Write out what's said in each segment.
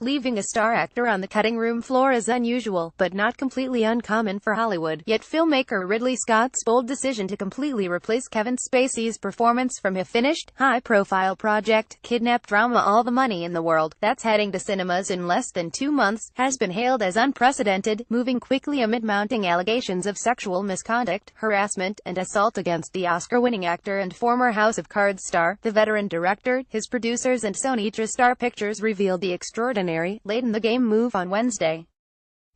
Leaving a star actor on the cutting room floor is unusual, but not completely uncommon for Hollywood. Yet filmmaker Ridley Scott's bold decision to completely replace Kevin Spacey's performance from a finished, high-profile project, kidnap drama All the Money in the World, that's heading to cinemas in less than 2 months, has been hailed as unprecedented, moving quickly amid mounting allegations of sexual misconduct, harassment, and assault against the Oscar-winning actor and former House of Cards star. The veteran director, his producers and Sony TriStar Pictures revealed the extraordinary, late-in-the-game move on Wednesday.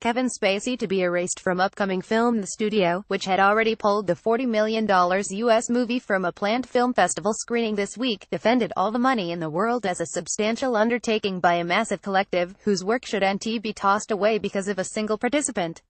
Kevin Spacey to be erased from upcoming film. The studio, which had already pulled the $40 million U.S. movie from a planned film festival screening this week, defended All the Money in the World as a substantial undertaking by a massive collective, whose work shouldn't be tossed away because of a single participant.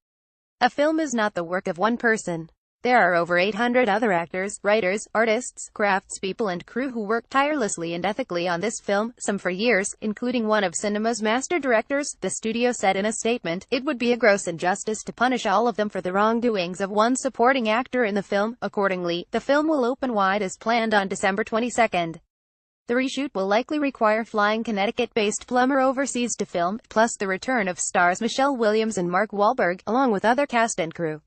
A film is not the work of one person. There are over 800 other actors, writers, artists, craftspeople and crew who worked tirelessly and ethically on this film, some for years, including one of cinema's master directors, the studio said in a statement. It would be a gross injustice to punish all of them for the wrongdoings of one supporting actor in the film. Accordingly, the film will open wide as planned on December 22nd. The reshoot will likely require flying Connecticut-based Plummer overseas to film, plus the return of stars Michelle Williams and Mark Wahlberg, along with other cast and crew.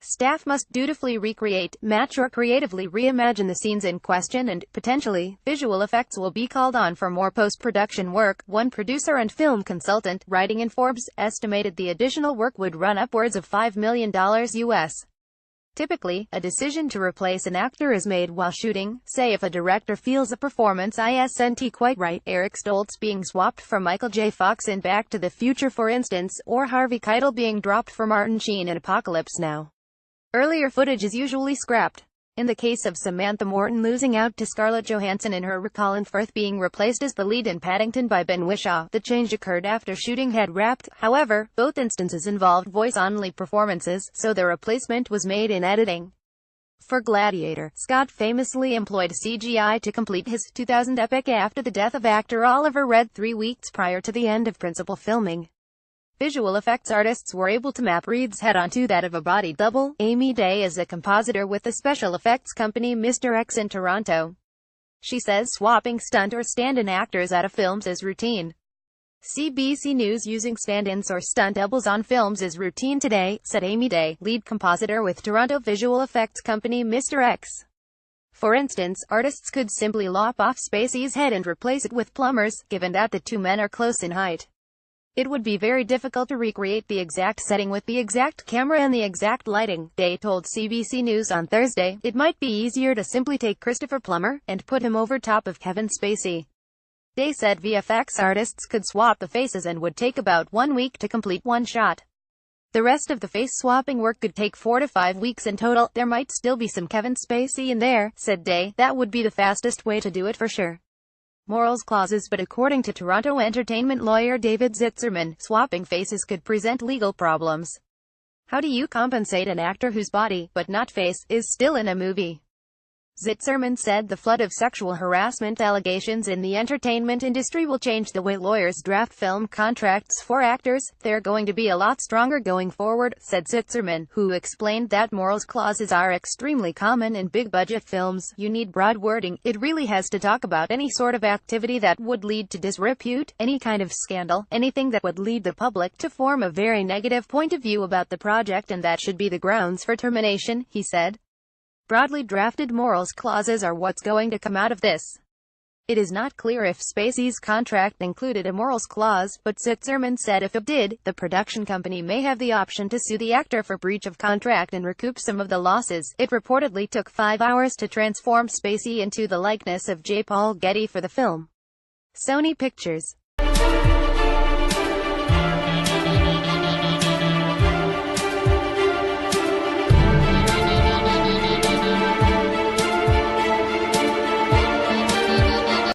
Staff must dutifully recreate, match or creatively reimagine the scenes in question and, potentially, visual effects will be called on for more post-production work. One producer and film consultant, writing in Forbes, estimated the additional work would run upwards of $5 million US. Typically, a decision to replace an actor is made while shooting, say if a director feels a performance isn't quite right, Eric Stoltz being swapped for Michael J. Fox in Back to the Future for instance, or Harvey Keitel being dropped for Martin Sheen in Apocalypse Now. Earlier footage is usually scrapped. In the case of Samantha Morton losing out to Scarlett Johansson in her Colin Firth being replaced as the lead in Paddington by Ben Whishaw, the change occurred after shooting had wrapped. However, both instances involved voice-only performances, so the replacement was made in editing. For Gladiator, Scott famously employed CGI to complete his 2000 epic after the death of actor Oliver Reed 3 weeks prior to the end of principal filming. Visual effects artists were able to map Reed's head onto that of a body double. Amy Day is a compositor with the special effects company Mr. X in Toronto. She says swapping stunt or stand-in actors out of films is routine. CBC News using stand-ins or stunt doubles on films is routine today, said Amy Day, lead compositor with Toronto visual effects company Mr. X. For instance, artists could simply lop off Spacey's head and replace it with Plummer's, given that the two men are close in height. It would be very difficult to recreate the exact setting with the exact camera and the exact lighting, Day told CBC News on Thursday. It might be easier to simply take Christopher Plummer and put him over top of Kevin Spacey. Day said VFX artists could swap the faces and would take about 1 week to complete one shot. The rest of the face-swapping work could take 4 to 5 weeks in total. There might still be some Kevin Spacey in there, said Day. That would be the fastest way to do it for sure. Morals clauses. But according to Toronto entertainment lawyer David Zitzerman, swapping faces could present legal problems. How do you compensate an actor whose body, but not face, is still in a movie? Zitzerman said the flood of sexual harassment allegations in the entertainment industry will change the way lawyers draft film contracts for actors. They're going to be a lot stronger going forward, said Zitzerman, who explained that morals clauses are extremely common in big-budget films. You need broad wording. It really has to talk about any sort of activity that would lead to disrepute, any kind of scandal, anything that would lead the public to form a very negative point of view about the project, and that should be the grounds for termination, he said. Broadly drafted morals clauses are what's going to come out of this. It is not clear if Spacey's contract included a morals clause, but Zitzerman said if it did, the production company may have the option to sue the actor for breach of contract and recoup some of the losses. It reportedly took 5 hours to transform Spacey into the likeness of J. Paul Getty for the film. Sony Pictures.